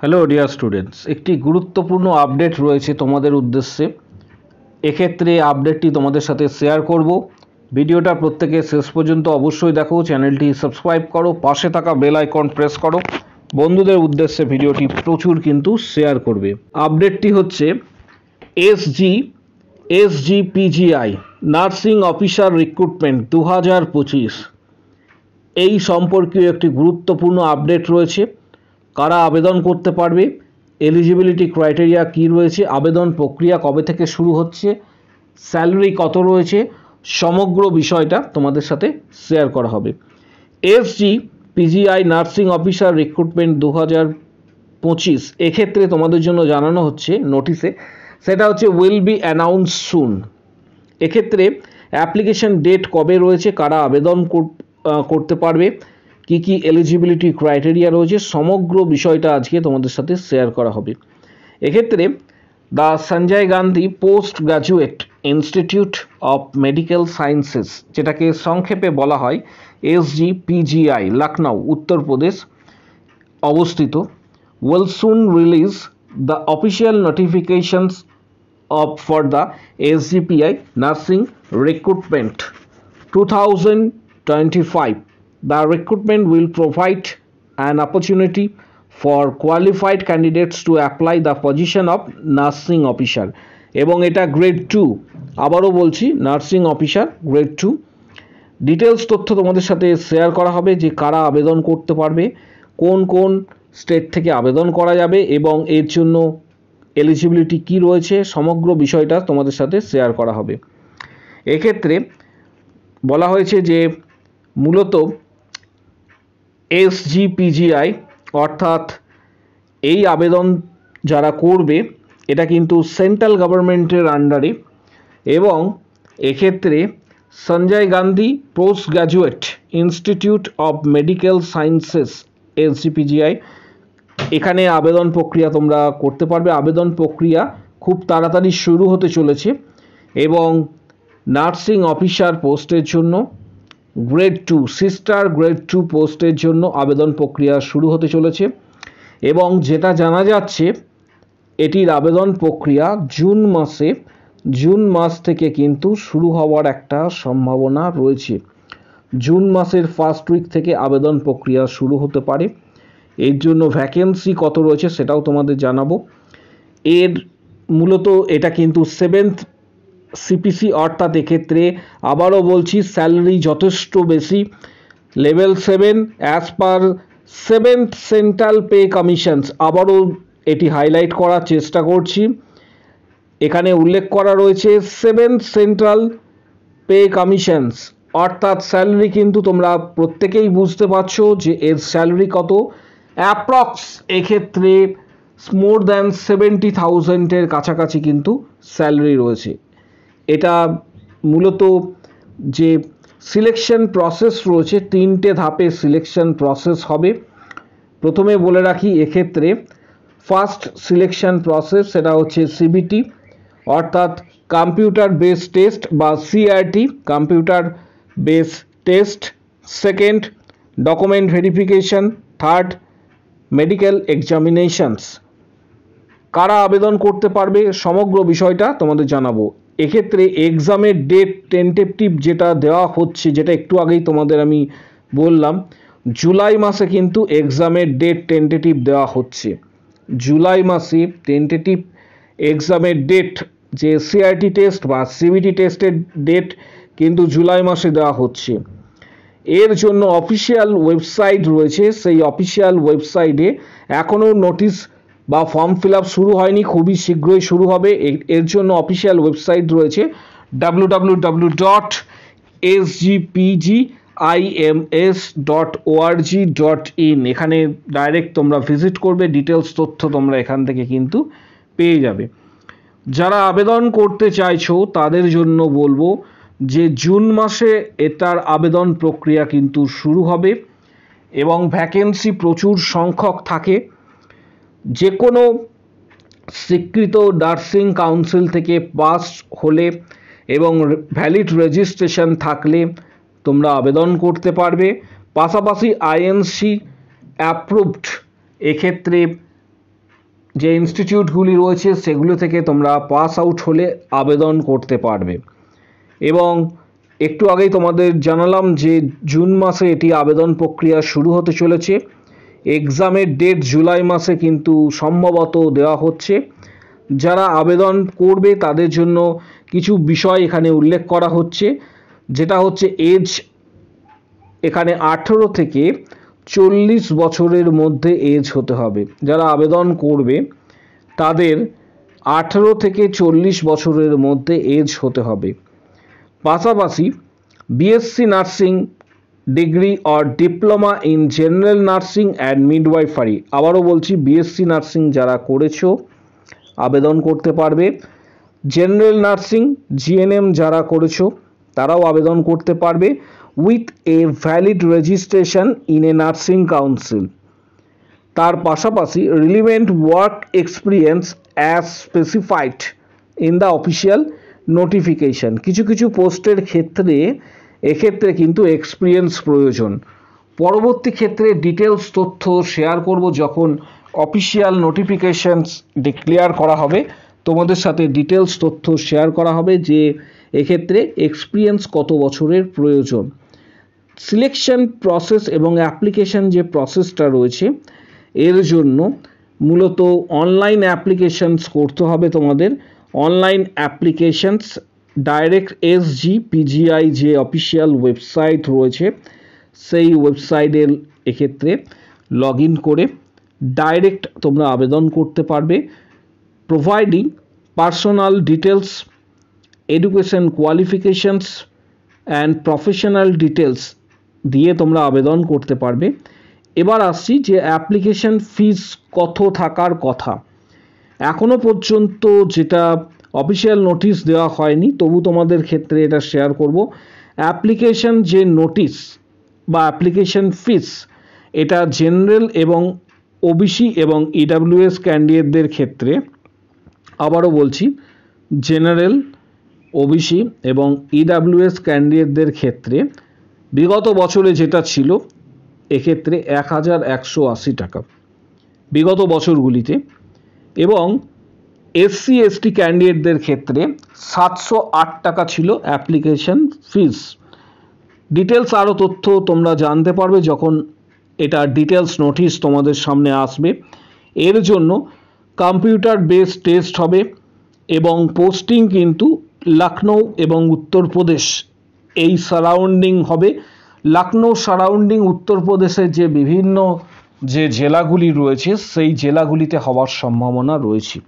Hello dear students, একটি গুরুত্বপূর্ণ update রয়েছে তোমাদের উদ্দেশ্যে। এক্ষেত্রে আপডেটটি তোমাদের সাথে শেয়ার করব। ভিডিওটা প্রত্যেকে শেষ পর্যন্ত অবশ্যই দেখো, চ্যানেলটি সাবস্ক্রাইব করো, পাশে থাকা বেল আইকন প্রেস করো, বন্ধুদের উদ্দেশ্যে ভিডিওটি প্রচুর কিন্তু শেয়ার করবে। আপডেটটি হচ্ছে এসজিপিজিআই নার্সিং অফিসার রিক্রুটমেন্ট 2025 এই সম্পর্কীয় একটি গুরুত্বপূর্ণ আপডেট রয়েছে। কারা আবেদন করতে পারবে, এলিজিবিলিটি ক্রাইটেরিয়া কী রয়েছে, আবেদন প্রক্রিয়া কবে থেকে শুরু হচ্ছে, স্যালারি কত রয়েছে, সমগ্র বিষয়টা তোমাদের সাথে শেয়ার করা হবে। এসজিপিজিআই নার্সিং অফিসার রিক্রুটমেন্ট 2025 এক্ষেত্রে তোমাদের জন্য জানানো হচ্ছে নোটিশে, সেটা হচ্ছে উইল বি অ্যানাউন্স সুন। এক্ষেত্রে অ্যাপ্লিকেশন ডেট কবে রয়েছে, কারা আবেদন করতে পারবে, কি কি এলিজিবিলিটি ক্রাইটেরিয়া রয়েছে, সমগ্র বিষয়টা আজকে তোমাদের সাথে শেয়ার করা হবে। এক্ষেত্রে the Sanjay Gandhi post graduate institute of medical sciences, যেটাকে সংক্ষেপে বলা হয় এসজিপিজিআই, লখনউ উত্তরপ্রদেশ অবস্থিত, will soon release the official notifications for the SGPI nursing recruitment 2025. The recruitment will provide an opportunity for qualified candidates to apply the position of nursing officer, এবং এটা grade 2, আবারও বলছি nursing officer grade 2। Details তথ্য তোমাদের সাথে share করা হবে, যে কারা আবেদন করতে পারবে, কোন কোন স্টেট থেকে আবেদন করা যাবে এবং এর জন্য এলিজিবিলিটি কি রয়েছে, সমগ্র বিষয়টা তোমাদের সাথে শেয়ার করা হবে। এক্ষেত্রে বলা হয়েছে যে মূলত এসজিপিজিআই অর্থাৎ এই আবেদন যারা করবে এটা কিন্তু সেন্ট্রাল গভর্নমেন্টের আন্ডারে, এবং এক্ষেত্রে Sanjay Gandhi post graduate institute of medical sciences SGPGI, এখানে আবেদন প্রক্রিয়া তোমরা করতে পারবে। আবেদন প্রক্রিয়া খুব তাড়াতাড়ি শুরু হতে চলেছে, এবং নার্সিং অফিসার পোস্টের জন্য গ্রেড 2 সিস্টার গ্রেড 2 পোস্টের জন্য আবেদন প্রক্রিয়া শুরু হতে চলেছে, এবং যেটা জানা যাচ্ছে এটির আবেদন প্রক্রিয়া জুন মাস থেকে কিন্তু শুরু হওয়ার একটা সম্ভাবনা রয়েছে। জুন মাসের ফার্স্ট উইক থেকে আবেদন প্রক্রিয়া শুরু হতে পারে। এর জন্য ভ্যাকেন্সি কত রয়েছে সেটাও তোমাদের জানাবো। এর মূলত এটা কিন্তু 7th সিপিসি, অর্থাৎ এক্ষেত্রে আবারও বলছি স্যালারি যথেষ্ট বেশি, level 7 as per 7th central pay commissions, আবারও এটি হাইলাইট করার চেষ্টা করছি। এখানে উল্লেখ করা রয়েছে 7th সেন্ট্রাল পে কমিশনস, অর্থাৎ স্যালারি কিন্তু তোমরা প্রত্যেকেই বুঝতে পারছো যে এর স্যালারি কত, অ্যাপ্রক্স এক্ষেত্রে মোর দ্যান 70,000-এর কাছাকাছি কিন্তু স্যালারি রয়েছে। এটা মূলত যে সিলেকশন প্রসেস রয়েছে, 3টে ধাপে সিলেকশন প্রসেস হবে। প্রথমে বলে রাখি এক্ষেত্রে ফার্স্ট সিলেকশন প্রসেস সেটা হচ্ছে সিবিটি, অর্থাৎ কম্পিউটার বেস টেস্ট বা CRT computer base test, second document verification, third medical examinations. কারা আবেদন করতে পারবে সমগ্র বিষয়টা তোমাদের জানাবো। এক্ষেত্রে এক্সামের ডেট টেন্টেটিভ যেটা দেওয়া হচ্ছে, যেটা একটু আগেই তোমাদের আমি বললাম, জুলাই মাসে কিন্তু এক্সামের ডেট টেন্টেটিভ দেওয়া হচ্ছে। জুলাই মাসে টেন্টেটিভ এক্সামের ডেট, যে সিআরটি টেস্ট বা সিবিটি টেস্টের ডেট কিন্তু জুলাই মাসে দেওয়া হচ্ছে। এর জন্য অফিসিয়াল ওয়েবসাইট রয়েছে, সেই অফিসিয়াল ওয়েবসাইটে এখনও নোটিশ বা ফর্ম ফিল আপ শুরু হয়নি, খুবই শীঘ্রই শুরু হবে। এর জন্য অফিসিয়াল ওয়েবসাইট রয়েছে www.sgpgims.org.in, এখানে ডাইরেক্ট তোমরা ভিজিট করবে, ডিটেলস তথ্য তোমরা এখান থেকে কিন্তু পেয়ে যাবে। যারা আবেদন করতে চাইছো তাদের জন্য বলবো যে জুন মাসে এটার আবেদন প্রক্রিয়া কিন্তু শুরু হবে, এবং ভ্যাকেন্সি প্রচুর সংখ্যক থাকে। যে কোনো স্বীকৃত নার্সিং কাউন্সিল থেকে পাস হলে এবং ভ্যালিড রেজিস্ট্রেশন থাকলে তোমরা আবেদন করতে পারবে। পাশাপাশি আইএনসি অ্যাপ্রুভড, এক্ষেত্রে যে ইনস্টিটিউটগুলি রয়েছে সেগুলো থেকে তোমরা পাস আউট হলে আবেদন করতে পারবে। এবং একটু আগেই তোমাদের জানালাম যে জুন মাসে এটি আবেদন প্রক্রিয়া শুরু হতে চলেছে। এক্সামের ডেট জুলাই মাসে কিন্তু সম্ভবত দেওয়া হচ্ছে। যারা আবেদন করবে তাদের জন্য কিছু বিষয় এখানে উল্লেখ করা হচ্ছে, যেটা হচ্ছে এজ এখানে 18 থেকে 40 বছরের মধ্যে এজ হতে হবে। যারা আবেদন করবে তাদের 18 থেকে 40 বছরের মধ্যে এজ হতে হবে। পাশাপাশি BSc nursing degree or diploma in general nursing and midwifery, আবারও বলছি বিএসসি নার্সিং যারা করেছো আবেদন করতে পারবে। জেনারেল নার্সিং জিএনএম যারা করেছো তারাও আবেদন করতে পারবে with a valid registration in a nursing council. তার পাশাপাশি relevant work experience as specified in the official notification. কিছু কিছু পোস্টের ক্ষেত্রে এক্ষেত্রে কিন্তু এক্সপিরিয়েন্স প্রয়োজন। পরবর্তী ক্ষেত্রে ডিটেলস তথ্য শেয়ার করব যখন অফিসিয়াল নোটিফিকেশনস ডিক্লেয়ার করা হবে, তোমাদের সাথে ডিটেলস তথ্য শেয়ার করা হবে যে এক্ষেত্রে এক্সপিরিয়েন্স কত বছরের প্রয়োজন। সিলেকশন প্রসেস এবং অ্যাপ্লিকেশন যে প্রসেসটা রয়েছে এর জন্য মূলত অনলাইন অ্যাপ্লিকেশনস করতে হবে তোমাদের। অনলাইন অ্যাপ্লিকেশনস ডাইরেক্ট SGPGI যে অফিসিয়াল ওয়েবসাইট রয়েছে সেই ওয়েবসাইটের এক্ষেত্রে লগ ইন করে ডাইরেক্ট তোমরা আবেদন করতে পারবে। Providing personal details, education qualifications and professional details দিয়ে তোমরা আবেদন করতে পারবে। এবার আসছি যে অ্যাপ্লিকেশন ফিস কত থাকার কথা। এখনও পর্যন্ত যেটা অফিসিয়াল নোটিশ দেওয়া হয়নি, তবু তোমাদের ক্ষেত্রে এটা শেয়ার করব। অ্যাপ্লিকেশন যে নোটিশ বা অ্যাপ্লিকেশন ফিস এটা জেনারেল এবং ওবিসি এবং EWS ক্যান্ডিডেটদের ক্ষেত্রে, আবারও বলছি জেনারেল, ওবিসি এবং EWS ক্যান্ডিডেটদের ক্ষেত্রে বিগত বছরে যেটা ছিল এক্ষেত্রে 1180 টাকা বিগত বছরগুলিতে, এবং SC/ST ক্যান্ডিডেটদের ক্ষেত্রে 708 টাকা ছিল অ্যাপ্লিকেশন ফিস। ডিটেলস আরও তথ্য তোমরা জানতে পারবে যখন এটা ডিটেলস নোটিশ তোমাদের সামনে আসবে। এর জন্য কম্পিউটার বেসড টেস্ট হবে এবং পোস্টিং কিন্তু লখনৌ এবং উত্তরপ্রদেশ এই সারাউন্ডিং হবে। লখনৌ সারাউন্ডিং উত্তরপ্রদেশের যে বিভিন্ন যে জেলাগুলি রয়েছে সেই জেলাগুলিতে হওয়ার সম্ভাবনা রয়েছে।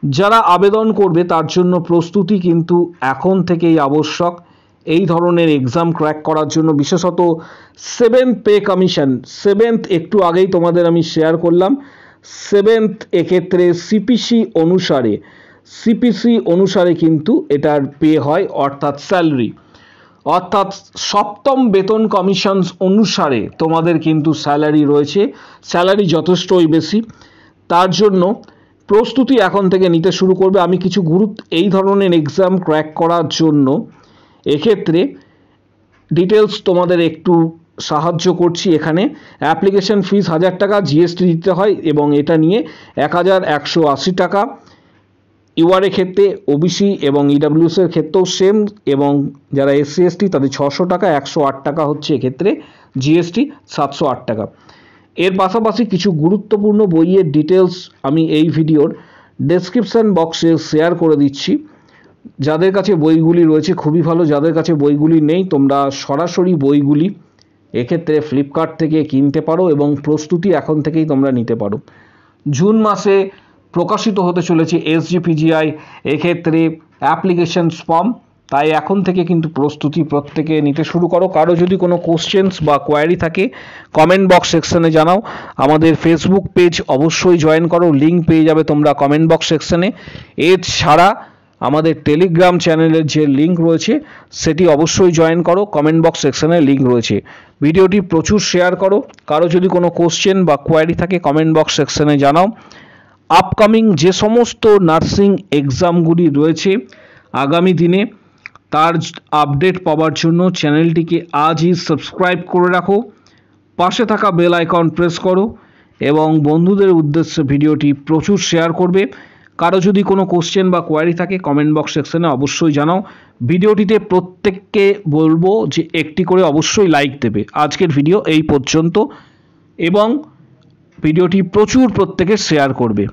যারা আবেদন করবে তার জন্য প্রস্তুতি কিন্তু এখন থেকেই আবশ্যক। এই ধরনের এক্সাম ক্র্যাক করার জন্য বিশেষত 7th পে কমিশন, 7th একটু আগেই তোমাদের আমি শেয়ার করলাম, 7th এক্ষেত্রে সিপিসি অনুসারে কিন্তু এটার পে হয়, অর্থাৎ স্যালারি, অর্থাৎ 7ম বেতন কমিশন অনুসারে তোমাদের কিন্তু স্যালারি রয়েছে। স্যালারি যথেষ্টই বেশি, তার জন্য প্রস্তুতি এখন থেকে নিতে শুরু করবে। আমি কিছু এই ধরনের এক্সাম ক্র্যাক করার জন্য এক্ষেত্রে ডিটেলস তোমাদের একটু সাহায্য করছি। এখানে অ্যাপ্লিকেশন ফিস 1000 টাকা, GST দিতে হয় এবং এটা নিয়ে 1180 টাকা। ইউআরের ক্ষেত্রে ওবিসি এবং EWS এর ক্ষেত্রেও সেম, এবং যারা SC/ST তাদের 600 টাকা, 108 টাকা হচ্ছে এক্ষেত্রে GST, 708 টাকা। এর পাশাপাশি কিছু গুরুত্বপূর্ণ বইয়ের ডিটেলস আমি এই ভিডিওর ডেসক্রিপশান বক্সে শেয়ার করে দিচ্ছি। যাদের কাছে বইগুলি রয়েছে খুবই ভালো, যাদের কাছে বইগুলি নেই তোমরা সরাসরি বইগুলি এক্ষেত্রে ফ্লিপকার্ট থেকে কিনতে পারো এবং প্রস্তুতি এখন থেকেই তোমরা নিতে পারো। জুন মাসে প্রকাশিত হতে চলেছে SGPGI এক্ষেত্রে অ্যাপ্লিকেশন ফর্ম, তাই এখন থেকে কিন্তু প্রস্তুতি প্রত্যেকে নিতে শুরু করো। কারো যদি কোনো কোশ্চেন্স বা কোয়ারি থাকে কমেন্ট বক্স সেকশনে জানাও। আমাদের ফেসবুক পেজ অবশ্যই জয়েন করো, লিঙ্ক পেয়ে যাবে তোমরা কমেন্ট বক্স সেকশনে। এছাড়া আমাদের টেলিগ্রাম চ্যানেলের যে লিঙ্ক রয়েছে সেটি অবশ্যই জয়েন করো, কমেন্ট বক্স সেকশনে লিঙ্ক রয়েছে। ভিডিওটি প্রচুর শেয়ার করো। কারো যদি কোনো কোশ্চেন বা কোয়ারি থাকে কমেন্ট বক্স সেকশনে জানাও। আপকামিং যে সমস্ত নার্সিং এক্সামগুলি রয়েছে আগামী দিনে তার আপডেট পাওয়ার জন্য চ্যানেলটিকে আজই সাবস্ক্রাইব করে রাখো, পাশে থাকা বেল আইকন প্রেস করো এবং বন্ধুদের উদ্দেশ্যে ভিডিওটি প্রচুর শেয়ার করবে। কারো যদি কোনো কোশ্চেন বা কোয়ারি থাকে কমেন্ট বক্স সেকশনে অবশ্যই জানাও। ভিডিওটিতে প্রত্যেককে বলবো যে একটি করে অবশ্যই লাইক দেবে। আজকের ভিডিও এই পর্যন্ত এবং ভিডিওটি প্রচুর প্রত্যেকে শেয়ার করবে।